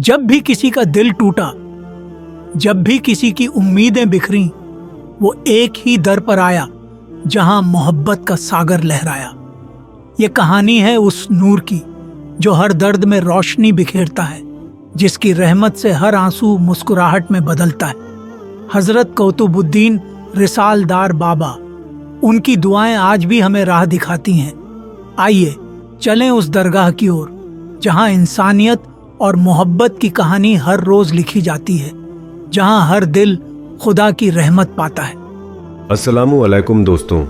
जब भी किसी का दिल टूटा, जब भी किसी की उम्मीदें बिखरी, वो एक ही दर पर आया जहां मोहब्बत का सागर लहराया। ये कहानी है उस नूर की जो हर दर्द में रोशनी बिखेरता है, जिसकी रहमत से हर आंसू मुस्कुराहट में बदलता है। हजरत कुतुबुद्दीन रिसालदार बाबा, उनकी दुआएं आज भी हमें राह दिखाती हैं। आइए चलें उस दरगाह की ओर जहां इंसानियत और मोहब्बत की कहानी हर रोज लिखी जाती है, जहां हर दिल खुदा की रहमत पाता है। अस्सलामु अलैकुम दोस्तों,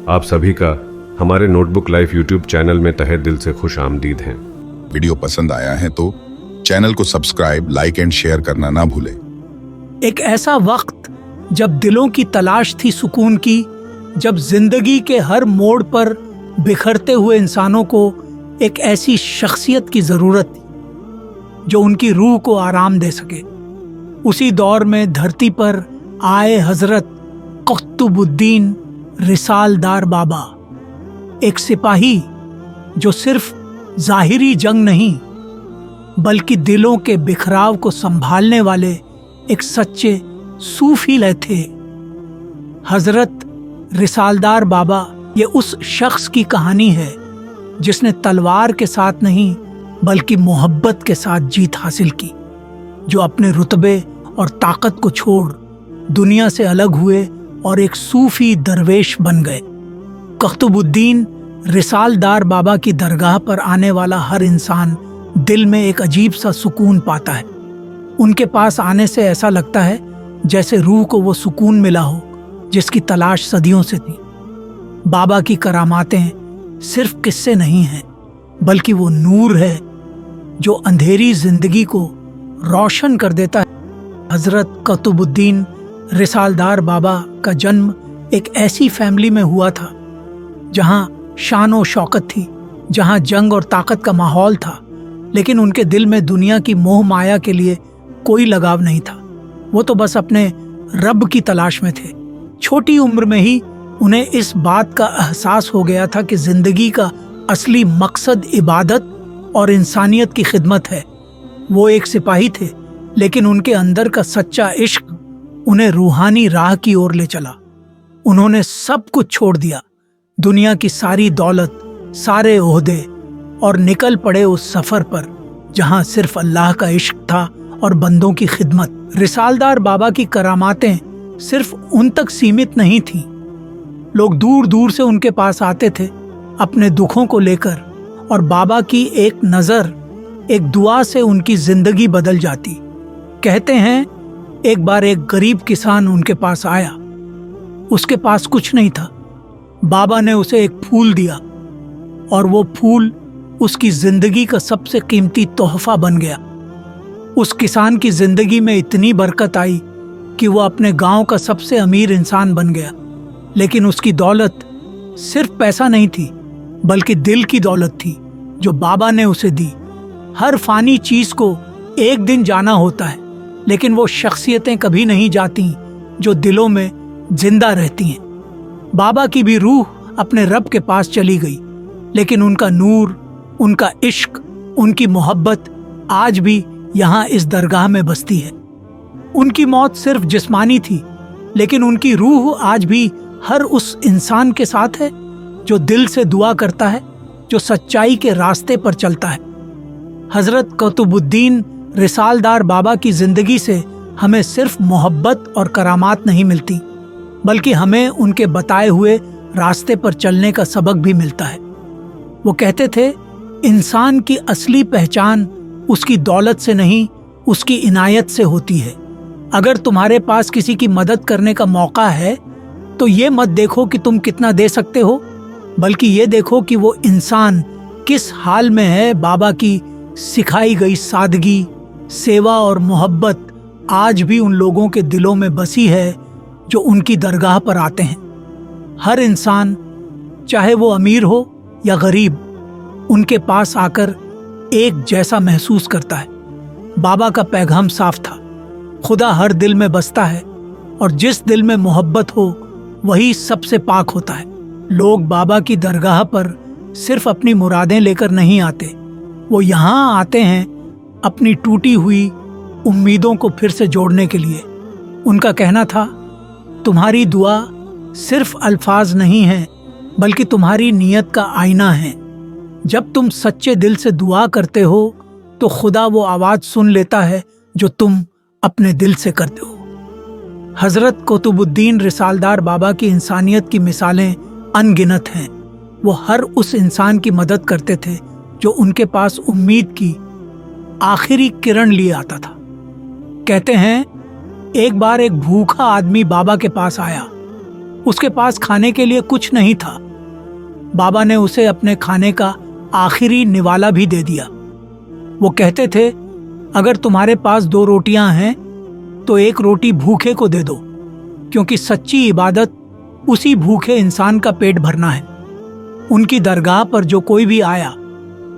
आप सभी का हमारे नोटबुक लाइफ यूट्यूब चैनल में तहे दिल से खुश आमदीद हैं। वीडियो पसंद आया है तो चैनल को सब्सक्राइब, लाइक एंड शेयर करना ना भूलें। एक ऐसा वक्त जब दिलों की तलाश थी सुकून की, जब जिंदगी के हर मोड़ पर बिखरते हुए इंसानों को एक ऐसी शख्सियत की जरूरत थी जो उनकी रूह को आराम दे सके। उसी दौर में धरती पर आए हजरत कुतुबुद्दीन रिसालदार बाबा, एक सिपाही जो सिर्फ जाहिरी जंग नहीं बल्कि दिलों के बिखराव को संभालने वाले एक सच्चे सूफी थे। हजरत रिसालदार बाबा ये उस शख्स की कहानी है जिसने तलवार के साथ नहीं बल्कि मोहब्बत के साथ जीत हासिल की, जो अपने रुतबे और ताकत को छोड़ दुनिया से अलग हुए और एक सूफी दरवेश बन गए। कुतुबुद्दीन रिसालदार बाबा की दरगाह पर आने वाला हर इंसान दिल में एक अजीब सा सुकून पाता है। उनके पास आने से ऐसा लगता है जैसे रूह को वो सुकून मिला हो जिसकी तलाश सदियों से थी। बाबा की करामातें सिर्फ किस्से नहीं हैं, बल्कि वो नूर है जो अंधेरी जिंदगी को रोशन कर देता है। हजरत कुतुबुद्दीन रिसालदार बाबा का जन्म एक ऐसी फैमिली में हुआ था जहां शान और शौकत थी, जहां जंग और ताकत का माहौल था, लेकिन उनके दिल में दुनिया की मोह माया के लिए कोई लगाव नहीं था। वो तो बस अपने रब की तलाश में थे। छोटी उम्र में ही उन्हें इस बात का एहसास हो गया था कि जिंदगी का असली मकसद इबादत और इंसानियत की खिदमत है। वो एक सिपाही थे, लेकिन उनके अंदर का सच्चा इश्क उन्हें रूहानी राह की ओर ले चला। उन्होंने सब कुछ छोड़ दिया, दुनिया की सारी दौलत, सारे ओहदे, और निकल पड़े उस सफर पर जहां सिर्फ अल्लाह का इश्क था और बंदों की खिदमत। रिसालदार बाबा की करामातें सिर्फ उन तक सीमित नहीं थीं। लोग दूर दूर से उनके पास आते थे अपने दुखों को लेकर, और बाबा की एक नज़र, एक दुआ से उनकी जिंदगी बदल जाती। कहते हैं एक बार एक गरीब किसान उनके पास आया। उसके पास कुछ नहीं था। बाबा ने उसे एक फूल दिया और वो फूल उसकी जिंदगी का सबसे कीमती तोहफा बन गया। उस किसान की जिंदगी में इतनी बरकत आई कि वो अपने गांव का सबसे अमीर इंसान बन गया। लेकिन उसकी दौलत सिर्फ पैसा नहीं थी, बल्कि दिल की दौलत थी जो बाबा ने उसे दी। हर फानी चीज को एक दिन जाना होता है, लेकिन वो शख्सियतें कभी नहीं जाती जो दिलों में जिंदा रहती हैं। बाबा की भी रूह अपने रब के पास चली गई, लेकिन उनका नूर, उनका इश्क, उनकी मोहब्बत आज भी यहाँ इस दरगाह में बसती है। उनकी मौत सिर्फ जिस्मानी थी, लेकिन उनकी रूह आज भी हर उस इंसान के साथ है जो दिल से दुआ करता है, जो सच्चाई के रास्ते पर चलता है। हजरत कुतुबुद्दीन रिसालदार बाबा की जिंदगी से हमें सिर्फ मोहब्बत और करामात नहीं मिलती, बल्कि हमें उनके बताए हुए रास्ते पर चलने का सबक भी मिलता है। वो कहते थे, इंसान की असली पहचान उसकी दौलत से नहीं, उसकी इनायत से होती है। अगर तुम्हारे पास किसी की मदद करने का मौका है तो ये मत देखो कि तुम कितना दे सकते हो, बल्कि ये देखो कि वो इंसान किस हाल में है। बाबा की सिखाई गई सादगी, सेवा और मोहब्बत आज भी उन लोगों के दिलों में बसी है जो उनकी दरगाह पर आते हैं। हर इंसान, चाहे वो अमीर हो या गरीब, उनके पास आकर एक जैसा महसूस करता है। बाबा का पैगाम साफ था, खुदा हर दिल में बसता है और जिस दिल में मोहब्बत हो वही सबसे पाक होता है। लोग बाबा की दरगाह पर सिर्फ अपनी मुरादें लेकर नहीं आते, वो यहाँ आते हैं अपनी टूटी हुई उम्मीदों को फिर से जोड़ने के लिए। उनका कहना था, तुम्हारी दुआ सिर्फ अल्फाज नहीं है बल्कि तुम्हारी नीयत का आईना है। जब तुम सच्चे दिल से दुआ करते हो तो खुदा वो आवाज़ सुन लेता है जो तुम अपने दिल से करते हो। हज़रत कुतुबुद्दीन रिसालदार बाबा की इंसानियत की मिसालें अनगिनत हैं। वो हर उस इंसान की मदद करते थे जो उनके पास उम्मीद की आखिरी किरण लिए आता था। कहते हैं, एक बार एक भूखा आदमी बाबा के पास आया। उसके पास खाने के लिए कुछ नहीं था। बाबा ने उसे अपने खाने का आखिरी निवाला भी दे दिया। वो कहते थे, अगर तुम्हारे पास 2 रोटियां हैं तो एक रोटी भूखे को दे दो, क्योंकि सच्ची इबादत उसी भूखे इंसान का पेट भरना है। उनकी दरगाह पर जो कोई भी आया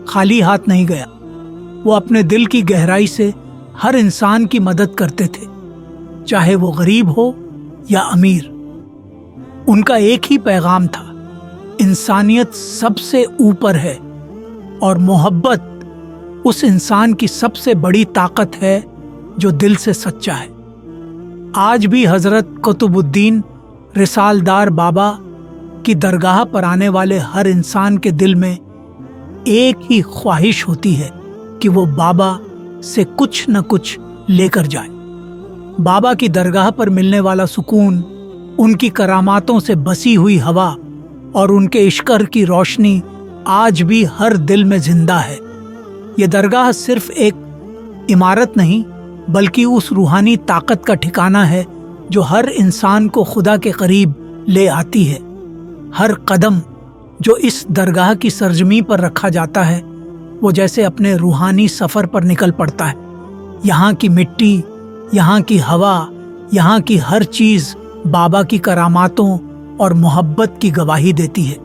खाली हाथ नहीं गया। वो अपने दिल की गहराई से हर इंसान की मदद करते थे, चाहे वो गरीब हो या अमीर। उनका एक ही पैगाम था, इंसानियत सबसे ऊपर है और मोहब्बत उस इंसान की सबसे बड़ी ताकत है जो दिल से सच्चा है। आज भी हज़रत कुतुबुद्दीन रिसालदार बाबा की दरगाह पर आने वाले हर इंसान के दिल में एक ही ख्वाहिश होती है कि वो बाबा से कुछ न कुछ लेकर जाए। बाबा की दरगाह पर मिलने वाला सुकून, उनकी करामातों से बसी हुई हवा और उनके इश्क़ की रोशनी आज भी हर दिल में जिंदा है। ये दरगाह सिर्फ एक इमारत नहीं बल्कि उस रूहानी ताकत का ठिकाना है जो हर इंसान को खुदा के करीब ले आती है। हर कदम जो इस दरगाह की सरजमी पर रखा जाता है वो जैसे अपने रूहानी सफ़र पर निकल पड़ता है। यहाँ की मिट्टी, यहाँ की हवा, यहाँ की हर चीज़ बाबा की करामातों और मोहब्बत की गवाही देती है।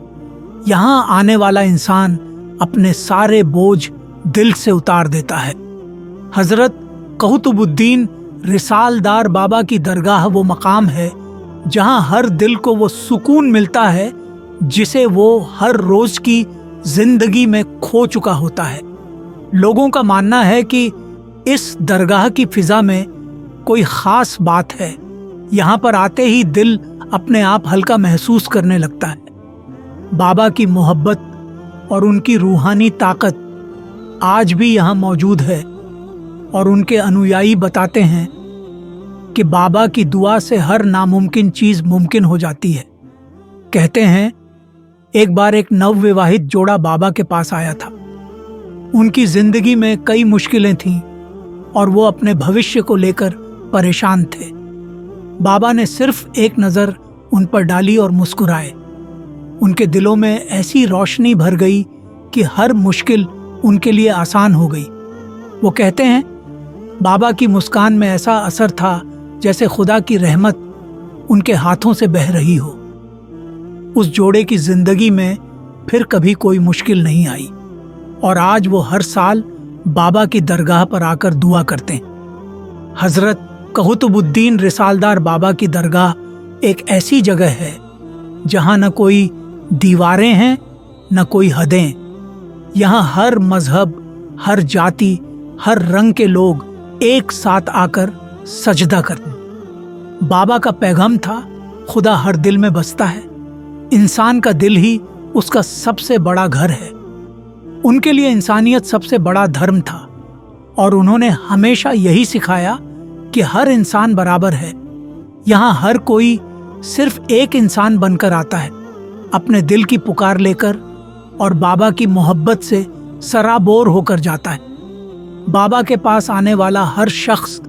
यहाँ आने वाला इंसान अपने सारे बोझ दिल से उतार देता है। हज़रत कुतुबुद्दीन रिसालदार बाबा की दरगाह वो मकाम है जहाँ हर दिल को वो सुकून मिलता है जिसे वो हर रोज़ की जिंदगी में खो चुका होता है। लोगों का मानना है कि इस दरगाह की फिजा में कोई ख़ास बात है। यहाँ पर आते ही दिल अपने आप हल्का महसूस करने लगता है। बाबा की मोहब्बत और उनकी रूहानी ताकत आज भी यहाँ मौजूद है और उनके अनुयायी बताते हैं कि बाबा की दुआ से हर नामुमकिन चीज़ मुमकिन हो जाती है। कहते हैं, एक बार एक नवविवाहित जोड़ा बाबा के पास आया था। उनकी जिंदगी में कई मुश्किलें थीं और वो अपने भविष्य को लेकर परेशान थे। बाबा ने सिर्फ एक नज़र उन पर डाली और मुस्कुराए। उनके दिलों में ऐसी रोशनी भर गई कि हर मुश्किल उनके लिए आसान हो गई। वो कहते हैं, बाबा की मुस्कान में ऐसा असर था जैसे खुदा की रहमत उनके हाथों से बह रही हो। उस जोड़े की जिंदगी में फिर कभी कोई मुश्किल नहीं आई और आज वो हर साल बाबा की दरगाह पर आकर दुआ करते हैं। हज़रत कुतुबुद्दीन रिसालदार बाबा की दरगाह एक ऐसी जगह है जहाँ न कोई दीवारें हैं न कोई हदें। यहाँ हर मजहब, हर जाति, हर रंग के लोग एक साथ आकर सजदा करते हैं। बाबा का पैगाम था, खुदा हर दिल में बसता है, इंसान का दिल ही उसका सबसे बड़ा घर है। उनके लिए इंसानियत सबसे बड़ा धर्म था और उन्होंने हमेशा यही सिखाया कि हर इंसान बराबर है। यहाँ हर कोई सिर्फ एक इंसान बनकर आता है, अपने दिल की पुकार लेकर और बाबा की मोहब्बत से सराबोर होकर जाता है। बाबा के पास आने वाला हर शख्स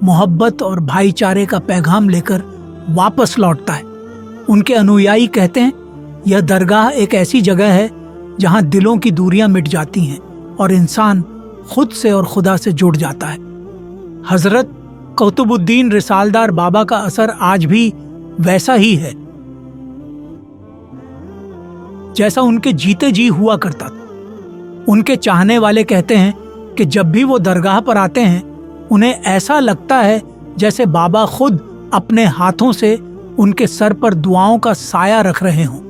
मोहब्बत और भाईचारे का पैगाम लेकर वापस लौटता है। उनके अनुयायी कहते हैं, यह दरगाह एक ऐसी जगह है जहाँ दिलों की दूरियां मिट जाती हैं और इंसान खुद से और खुदा से जुड़ जाता है। हज़रत कुतुबुद्दीन रिसालदार बाबा का असर आज भी वैसा ही है जैसा उनके जीते जी हुआ करता था। उनके चाहने वाले कहते हैं कि जब भी वो दरगाह पर आते हैं उन्हें ऐसा लगता है जैसे बाबा खुद अपने हाथों से उनके सर पर दुआओं का साया रख रहे हों।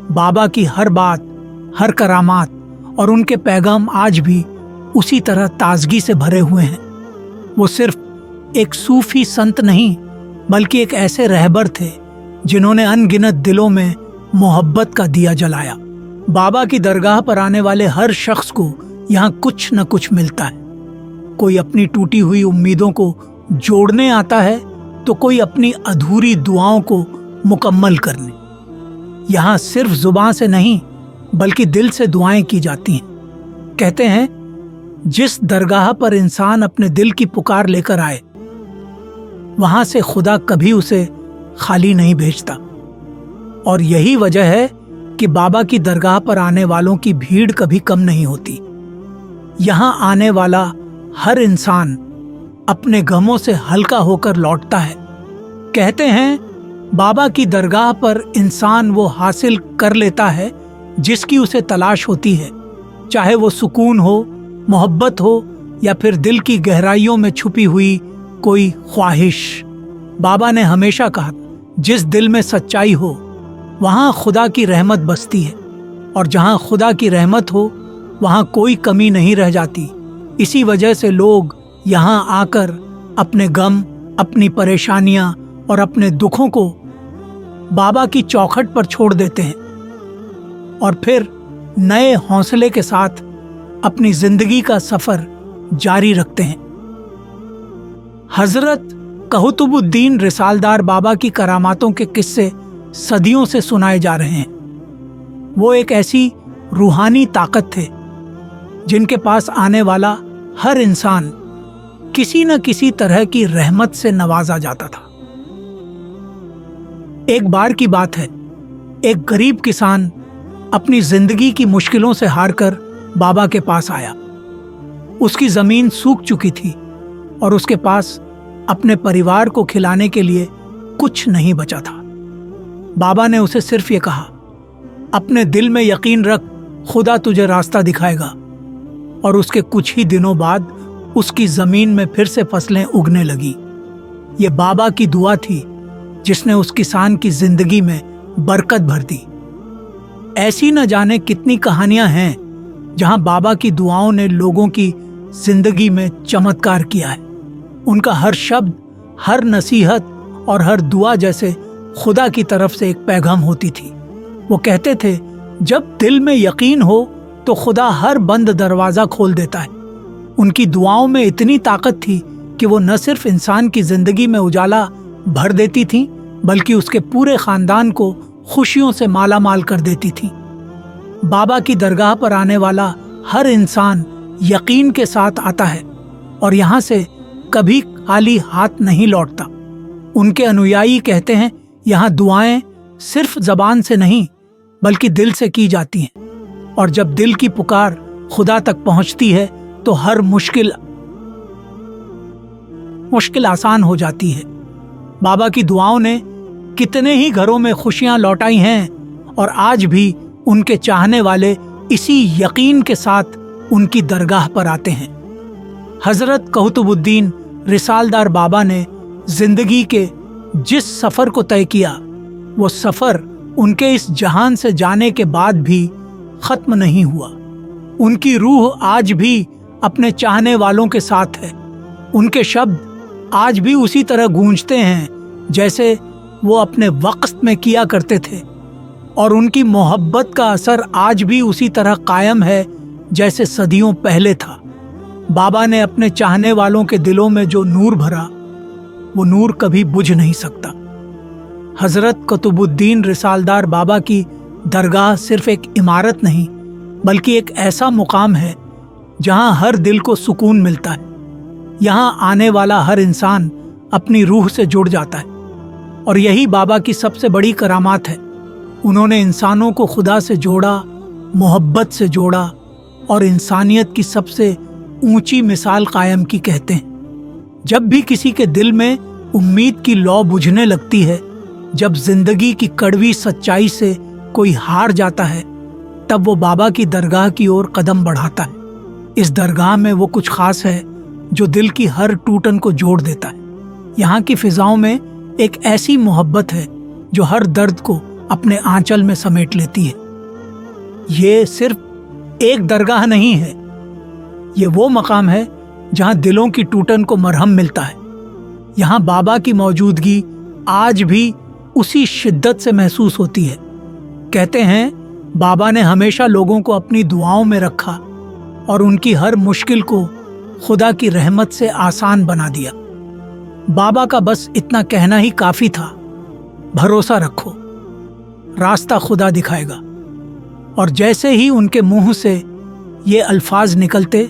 बाबा की हर बात, हर करामात और उनके पैगाम आज भी उसी तरह ताजगी से भरे हुए हैं। वो सिर्फ एक सूफी संत नहीं बल्कि एक ऐसे रहबर थे जिन्होंने अनगिनत दिलों में मोहब्बत का दिया जलाया। बाबा की दरगाह पर आने वाले हर शख्स को यहाँ कुछ न कुछ मिलता है। कोई अपनी टूटी हुई उम्मीदों को जोड़ने आता है तो कोई अपनी अधूरी दुआओं को मुकम्मल करने। यहाँ सिर्फ जुबान से नहीं बल्कि दिल से दुआएं की जाती हैं। कहते हैं जिस दरगाह पर इंसान अपने दिल की पुकार लेकर आए वहां से खुदा कभी उसे खाली नहीं भेजता। और यही वजह है कि बाबा की दरगाह पर आने वालों की भीड़ कभी कम नहीं होती। यहाँ आने वाला हर इंसान अपने गमों से हल्का होकर लौटता है। कहते हैं बाबा की दरगाह पर इंसान वो हासिल कर लेता है जिसकी उसे तलाश होती है, चाहे वो सुकून हो, मोहब्बत हो या फिर दिल की गहराइयों में छुपी हुई कोई ख्वाहिश। बाबा ने हमेशा कहा जिस दिल में सच्चाई हो वहाँ खुदा की रहमत बसती है, और जहाँ खुदा की रहमत हो वहाँ कोई कमी नहीं रह जाती। इसी वजह से लोग यहाँ आकर अपने गम, अपनी परेशानियां और अपने दुखों को बाबा की चौखट पर छोड़ देते हैं और फिर नए हौसले के साथ अपनी जिंदगी का सफर जारी रखते हैं। हजरत कुतुबुद्दीन रिसालदार बाबा की करामातों के किस्से सदियों से सुनाए जा रहे हैं। वो एक ऐसी रूहानी ताकत थे जिनके पास आने वाला हर इंसान किसी न किसी तरह की रहमत से नवाजा जाता था। एक बार की बात है, एक गरीब किसान अपनी जिंदगी की मुश्किलों से हारकर बाबा के पास आया। उसकी जमीन सूख चुकी थी और उसके पास अपने परिवार को खिलाने के लिए कुछ नहीं बचा था। बाबा ने उसे सिर्फ ये कहा, अपने दिल में यकीन रख, खुदा तुझे रास्ता दिखाएगा। और उसके कुछ ही दिनों बाद उसकी जमीन में फिर से फसलें उगने लगी। ये बाबा की दुआ थी जिसने उस किसान की जिंदगी में बरकत भर दी। ऐसी न जाने कितनी कहानियां हैं जहां बाबा की दुआओं ने लोगों की जिंदगी में चमत्कार किया है। उनका हर शब्द, हर नसीहत और हर दुआ जैसे खुदा की तरफ से एक पैगाम होती थी। वो कहते थे, जब दिल में यकीन हो तो खुदा हर बंद दरवाजा खोल देता है। उनकी दुआओं में इतनी ताकत थी कि वो न सिर्फ इंसान की जिंदगी में उजाला भर देती थी बल्कि उसके पूरे खानदान को खुशियों से माला माल कर देती थी। बाबा की दरगाह पर आने वाला हर इंसान यकीन के साथ आता है और यहाँ से कभी खाली हाथ नहीं लौटता। उनके अनुयायी कहते हैं, यहाँ दुआएं सिर्फ जबान से नहीं बल्कि दिल से की जाती हैं, और जब दिल की पुकार खुदा तक पहुंचती है तो हर मुश्किल आसान हो जाती है। बाबा की दुआओं ने कितने ही घरों में खुशियां लौटाई हैं और आज भी उनके चाहने वाले इसी यकीन के साथ उनकी दरगाह पर आते हैं। हजरत कुतुबुद्दीन रिसालदार बाबा ने जिंदगी के जिस सफर को तय किया, वो सफर उनके इस जहान से जाने के बाद भी खत्म नहीं हुआ। उनकी रूह आज भी अपने चाहने वालों के साथ है। उनके शब्द आज भी उसी तरह गूंजते हैं जैसे वो अपने वक्त में किया करते थे, और उनकी मोहब्बत का असर आज भी उसी तरह कायम है जैसे सदियों पहले था। बाबा ने अपने चाहने वालों के दिलों में जो नूर भरा, वो नूर कभी बुझ नहीं सकता। हजरत कुतुबुद्दीन रिसालदार बाबा की दरगाह सिर्फ एक इमारत नहीं बल्कि एक ऐसा मुकाम है जहां हर दिल को सुकून मिलता है। यहाँ आने वाला हर इंसान अपनी रूह से जुड़ जाता है, और यही बाबा की सबसे बड़ी करामात है। उन्होंने इंसानों को खुदा से जोड़ा, मोहब्बत से जोड़ा और इंसानियत की सबसे ऊंची मिसाल कायम की। कहते हैं, जब भी किसी के दिल में उम्मीद की लौ बुझने लगती है, जब जिंदगी की कड़वी सच्चाई से कोई हार जाता है, तब वो बाबा की दरगाह की ओर कदम बढ़ाता है। इस दरगाह में वो कुछ खास है जो दिल की हर टूटन को जोड़ देता है। यहाँ की फिजाओं में एक ऐसी मोहब्बत है जो हर दर्द को अपने आंचल में समेट लेती है। ये सिर्फ एक दरगाह नहीं है, ये वो मकाम है जहाँ दिलों की टूटन को मरहम मिलता है। यहाँ बाबा की मौजूदगी आज भी उसी शिद्दत से महसूस होती है। कहते हैं बाबा ने हमेशा लोगों को अपनी दुआओं में रखा और उनकी हर मुश्किल को खुदा की रहमत से आसान बना दिया। बाबा का बस इतना कहना ही काफी था, भरोसा रखो, रास्ता खुदा दिखाएगा। और जैसे ही उनके मुंह से ये अल्फाज निकलते,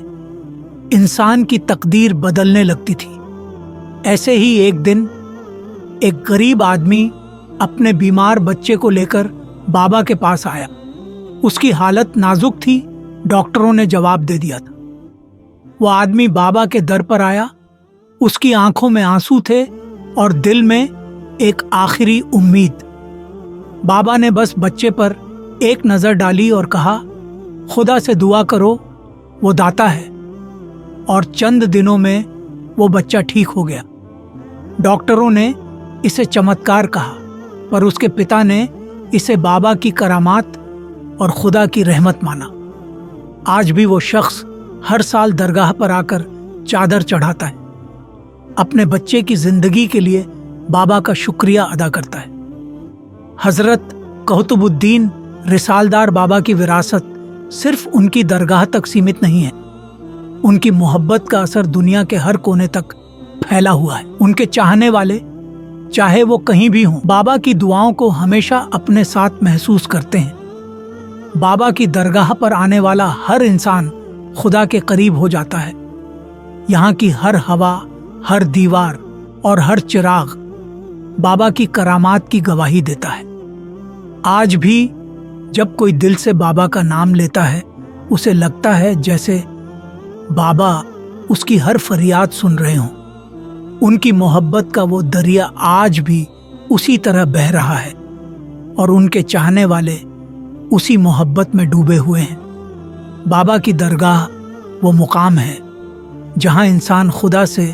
इंसान की तकदीर बदलने लगती थी। ऐसे ही एक दिन एक गरीब आदमी अपने बीमार बच्चे को लेकर बाबा के पास आया। उसकी हालत नाजुक थी, डॉक्टरों ने जवाब दे दिया था। वो आदमी बाबा के दर पर आया। उसकी आंखों में आंसू थे और दिल में एक आखिरी उम्मीद। बाबा ने बस बच्चे पर एक नज़र डाली और कहा, खुदा से दुआ करो, वो दाता है। और चंद दिनों में वो बच्चा ठीक हो गया। डॉक्टरों ने इसे चमत्कार कहा, पर उसके पिता ने इसे बाबा की करामात और खुदा की रहमत माना। आज भी वो शख्स हर साल दरगाह पर आकर चादर चढ़ाता है, अपने बच्चे की जिंदगी के लिए बाबा का शुक्रिया अदा करता है। हजरत कुतुबुद्दीन रिसालदार बाबा की विरासत सिर्फ उनकी दरगाह तक सीमित नहीं है। उनकी मोहब्बत का असर दुनिया के हर कोने तक फैला हुआ है। उनके चाहने वाले, चाहे वो कहीं भी हों, बाबा की दुआओं को हमेशा अपने साथ महसूस करते हैं। बाबा की दरगाह पर आने वाला हर इंसान खुदा के करीब हो जाता है। यहाँ की हर हवा, हर दीवार और हर चिराग बाबा की करामात की गवाही देता है। आज भी जब कोई दिल से बाबा का नाम लेता है, उसे लगता है जैसे बाबा उसकी हर फरियाद सुन रहे हों। उनकी मोहब्बत का वो दरिया आज भी उसी तरह बह रहा है और उनके चाहने वाले उसी मोहब्बत में डूबे हुए हैं। बाबा की दरगाह वो मुकाम है जहाँ इंसान खुदा से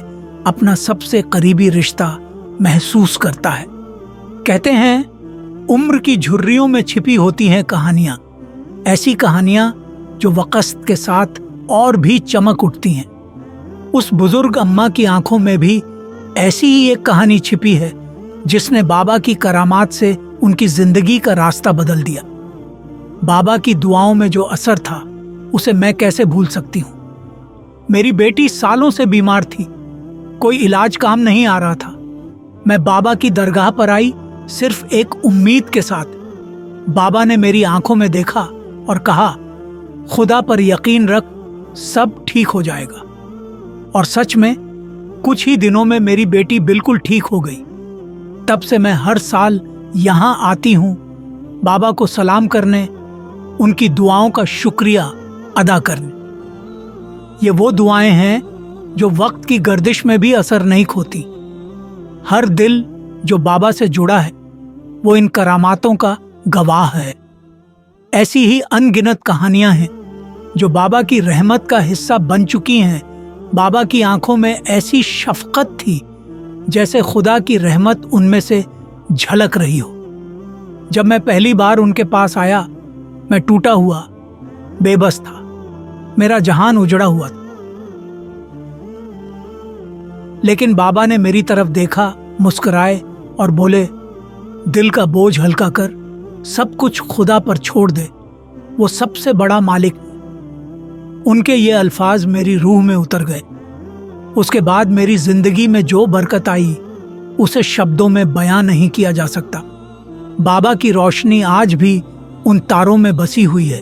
अपना सबसे करीबी रिश्ता महसूस करता है। कहते हैं उम्र की झुर्रियों में छिपी होती हैं कहानियाँ, ऐसी कहानियाँ जो वक़्त के साथ और भी चमक उठती हैं। उस बुजुर्ग अम्मा की आंखों में भी ऐसी ही एक कहानी छिपी है जिसने बाबा की करामात से उनकी जिंदगी का रास्ता बदल दिया। बाबा की दुआओं में जो असर था उसे मैं कैसे भूल सकती हूँ। मेरी बेटी सालों से बीमार थी, कोई इलाज काम नहीं आ रहा था। मैं बाबा की दरगाह पर आई सिर्फ एक उम्मीद के साथ। बाबा ने मेरी आंखों में देखा और कहा, खुदा पर यकीन रख, सब ठीक हो जाएगा। और सच में कुछ ही दिनों में मेरी बेटी बिल्कुल ठीक हो गई। तब से मैं हर साल यहाँ आती हूँ बाबा को सलाम करने, उनकी दुआओं का शुक्रिया अदा करने। ये वो दुआएं हैं जो वक्त की गर्दिश में भी असर नहीं खोती। हर दिल जो बाबा से जुड़ा है वो इन करामातों का गवाह है। ऐसी ही अनगिनत कहानियां हैं जो बाबा की रहमत का हिस्सा बन चुकी हैं। बाबा की आंखों में ऐसी शफकत थी जैसे खुदा की रहमत उनमें से झलक रही हो। जब मैं पहली बार उनके पास आया, मैं टूटा हुआ, बेबस था। मेरा जहान उजड़ा हुआ था। लेकिन बाबा ने मेरी तरफ देखा, मुस्कुराए और बोले, दिल का बोझ हल्का कर, सब कुछ खुदा पर छोड़ दे, वो सबसे बड़ा मालिक है। उनके ये अल्फाज मेरी रूह में उतर गए। उसके बाद मेरी जिंदगी में जो बरकत आई उसे शब्दों में बयां नहीं किया जा सकता। बाबा की रोशनी आज भी उन तारों में बसी हुई है।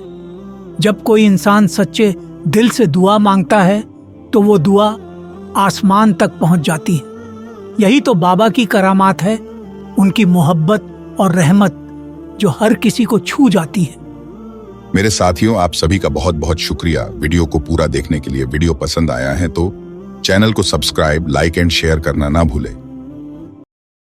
जब कोई इंसान सच्चे दिल से दुआ मांगता है तो वो दुआ आसमान तक पहुंच जाती है। यही तो बाबा की करामात है, उनकी मोहब्बत और रहमत जो हर किसी को छू जाती है। मेरे साथियों, आप सभी का बहुत बहुत शुक्रिया वीडियो को पूरा देखने के लिए। वीडियो पसंद आया है तो चैनल को सब्सक्राइब, लाइक एंड शेयर करना ना भूलें।